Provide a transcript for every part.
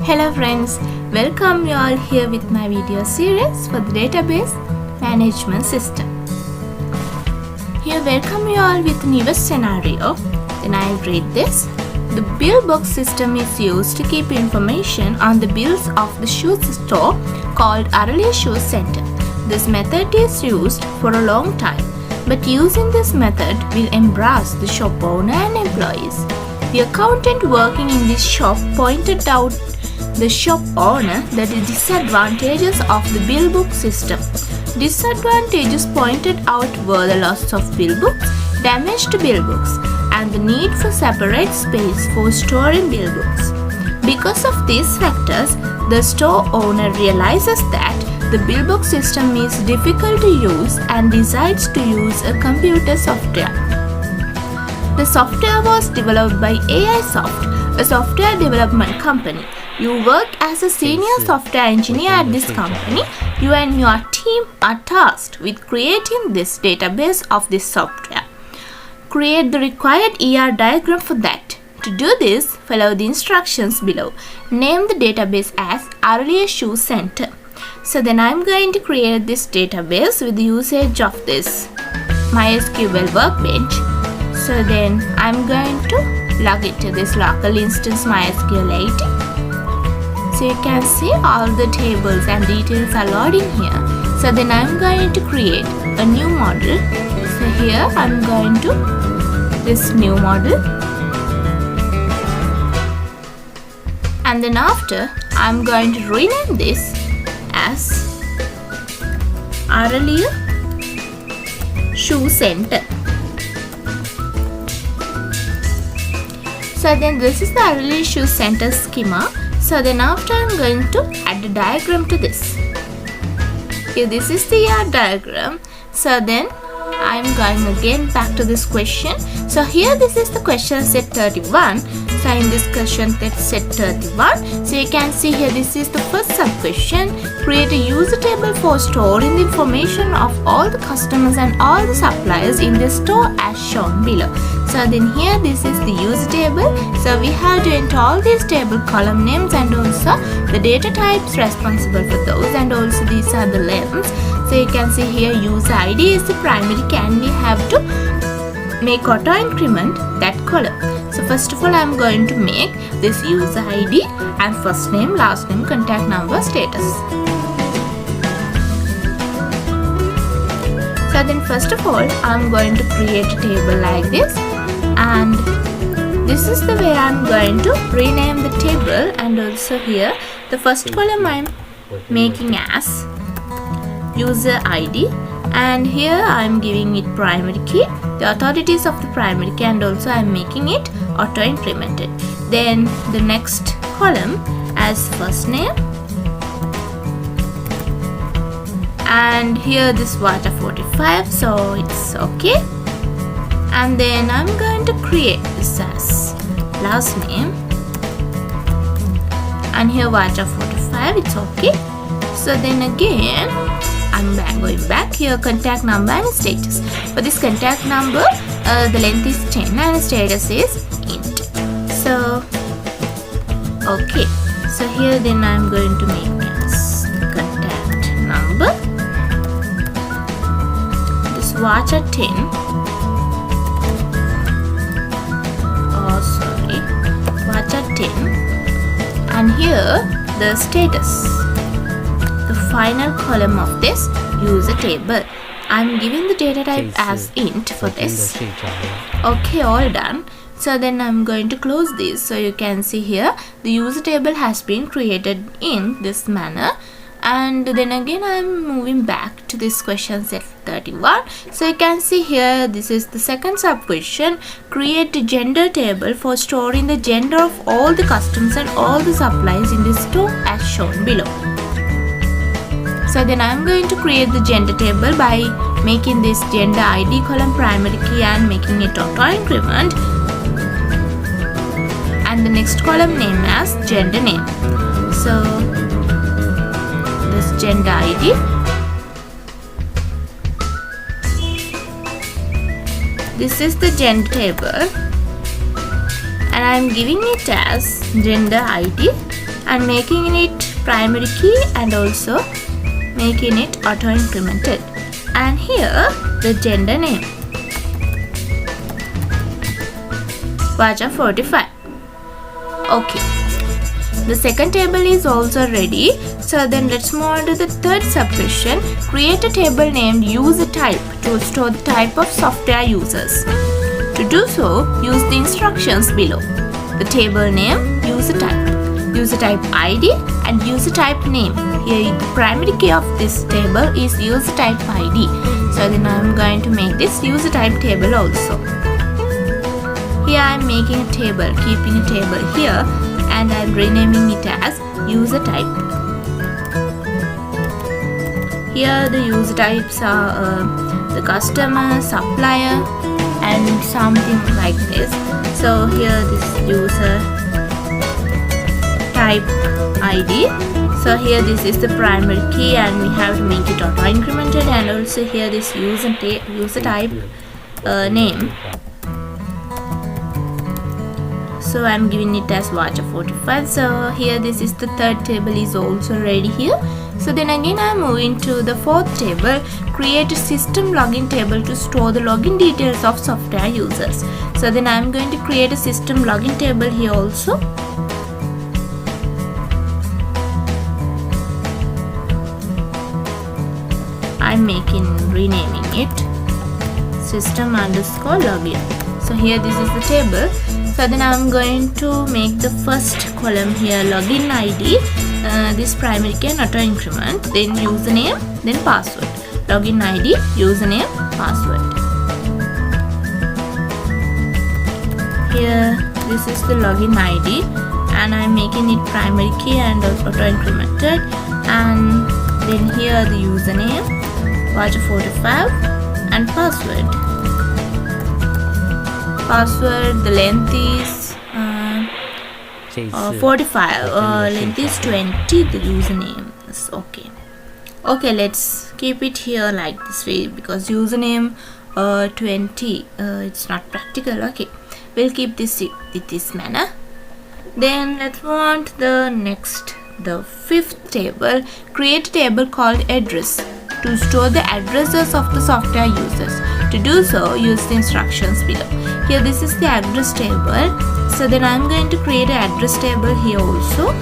Hello friends, welcome you all here with my video series for the database management system. Here welcome you all with newest scenario. Then I'll read this. The bill box system is used to keep information on the bills of the shoe store called Arali Shoe Center. This method is used for a long time, but using this method will embarrass the shop owner and employees. The accountant working in this shop pointed out the shop owner the disadvantages of the bill book system. Disadvantages pointed out were the loss of bill books, damaged bill books, and the need for separate space for storing bill books. Because of these factors, the store owner realizes that the bill book system is difficult to use and decides to use a computer software. The software was developed by AI Soft, a software development company. You work as a senior software engineer at this company. You and your team are tasked with creating this database of this software. Create the required ER diagram for that. To do this, follow the instructions below. Name the database as Arali Shoe Center. So then I'm going to create this database with the usage of this MySQL Workbench. So then I'm going to log it to this local instance MySQL 80. So you can see all the tables and details are loading here. So then I'm going to create a new model. So here I'm going to this new model. And then after I'm going to rename this as Arali Shoe Center. So then this is the Arali Shoe Center schema. So then after I'm going to add a diagram to this. Here this is the diagram. So then I'm going again back to this question. So here this is the question set 31. So in this question set 31. So you can see here this is the first sub question. Create a user table for storing the information of all the customers and all the suppliers in the store as shown below. So then here this is the user table. So we have to enter all these table column names and also the data types responsible for those, and also these are the labels. So you can see here user ID is the primary key and we have to make auto increment that column. So first of all I'm going to make this user ID and first name, last name, contact number, status. So then first of all I'm going to create a table like this, and this is the way I'm going to rename the table. And also here the first column I'm making as user ID, and here I'm giving it primary key, the authorities of the primary key, and also I'm making it auto incremented. Then the next column as first name, and here this water 45, so it's okay. And then I'm going to create this as last name, and here water 45, it's okay. So then again I'm going back here, contact number and status. For this contact number the length is 10 and status is int. So okay, so here then I'm going to make as contact number this watcher 10, watcher 10, and here the status, the final column of this user table. I'm giving the data type as int for this. Okay, all done. So then I'm going to close this. So you can see here the user table has been created in this manner. And then again I'm moving back to this question set 31. So you can see here this is the second sub question. Create a gender table for storing the gender of all the customers and all the supplies in the store as shown below. So then I'm going to create the gender table by making this gender ID column primary key and making it auto increment, and the next column name as gender name. So this gender ID, this is the gender table, and I'm giving it as gender ID and making it primary key and also making it auto incremented. And here the gender name, Vaja 45. Okay, the second table is also ready. So then let's move on to the third subquestion. Create a table named user type to store the type of software users. To do so, use the instructions below. The table name, user type ID and user type name. Here the primary key of this table is user type ID. So then I'm going to make this user type table also. Here I'm making a table, keeping a table here, and I'm renaming it as user type. Here the user types are the customer, supplier, and something like this. So here this user type ID. So here this is the primary key and we have to make it auto incremented, and also here this user type name. So I'm giving it as Vaja 45. So here this is the third table is also ready here. So then again I'm moving to the fourth table. Create a system login table to store the login details of software users. So then I'm going to create a system login table here also. I'm renaming it system underscore login. So here this is the table. So then I'm going to make the first column here login ID, this primary key and auto increment, then username, then password. Login ID, username, password. Here this is the login ID and I'm making it primary key and auto incremented, and then here the username, Vaja 45, and password. Password, the length is 45, length is 20, the username is okay. Okay, let's keep it here like this way because username 20, it's not practical. Okay, we'll keep this in this manner. Then let's move on to the fifth table. Create a table called address to store the addresses of the software users. To do so, use the instructions below. Here this is the address table. So then I'm going to create an address table here also.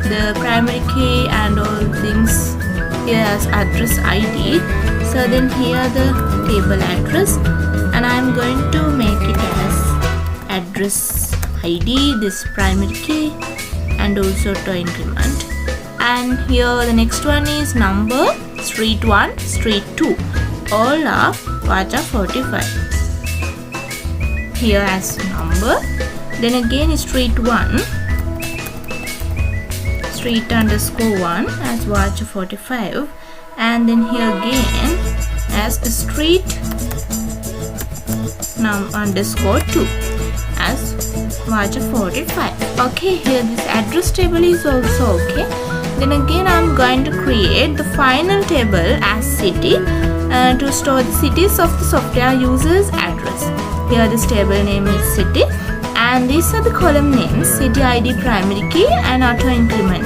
The primary key and all things here as address ID. So then here the table address, and I'm going to make it as address ID, this primary key and also to increment. And here the next one is number, street 1, street 2. All are Vaja 45. Here as number, then again street 1, street underscore 1 as Vaja 45, and then here again as the street underscore 2 as Vaja 45. Okay, here this address table is also okay. Then again I'm going to create the final table as city to store the cities of the software users address. Here this table name is city, and these are the column names, city ID, primary key and auto increment.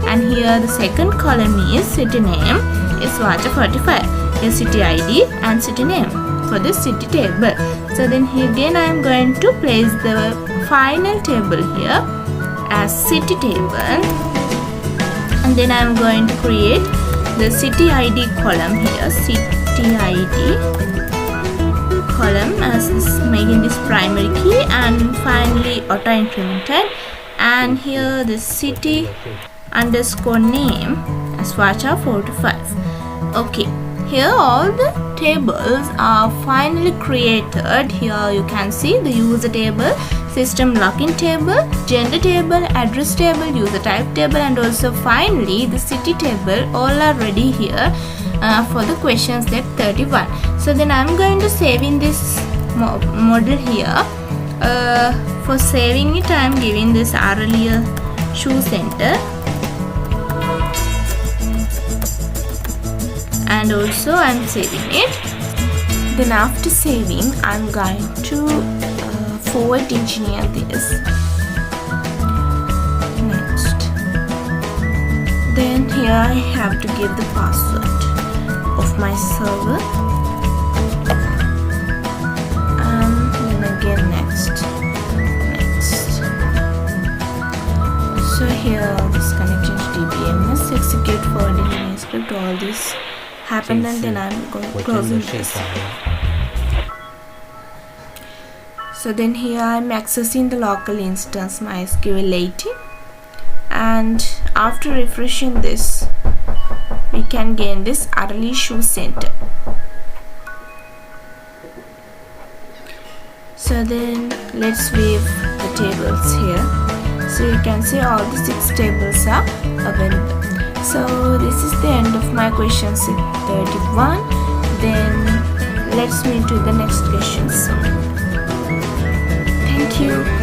And here the second column is city name is Vaja 45. Here city ID and city name for the city table. So then here again I am going to place the final table here as city table, and then I am going to create the city ID column here, city ID column as this, making this primary key and finally auto incremented, and here the city underscore name as Vaja 45. Okay, here all the tables are finally created. Here you can see the user table, system login table, gender table, address table, user type table, and also finally the city table. All are ready here for the question set 31. So then I'm going to save in this model here. For saving it, I'm giving this RLE shoe center, and also I'm saving it. Then after saving, I'm going to forward engineer this. Next, here I have to give the password of my server, and then again next. So here this connection to DBMS, execute forwarding my script, all this happened, and then I'm closing this. So then here I'm accessing the local instance MySQL 18, and after refreshing this we can gain this Arali Shoe Center. So then let's view the tables here. So you can see all the 6 tables are available. So this is the end of my question set 31. Then let's move to the next question. Thank you.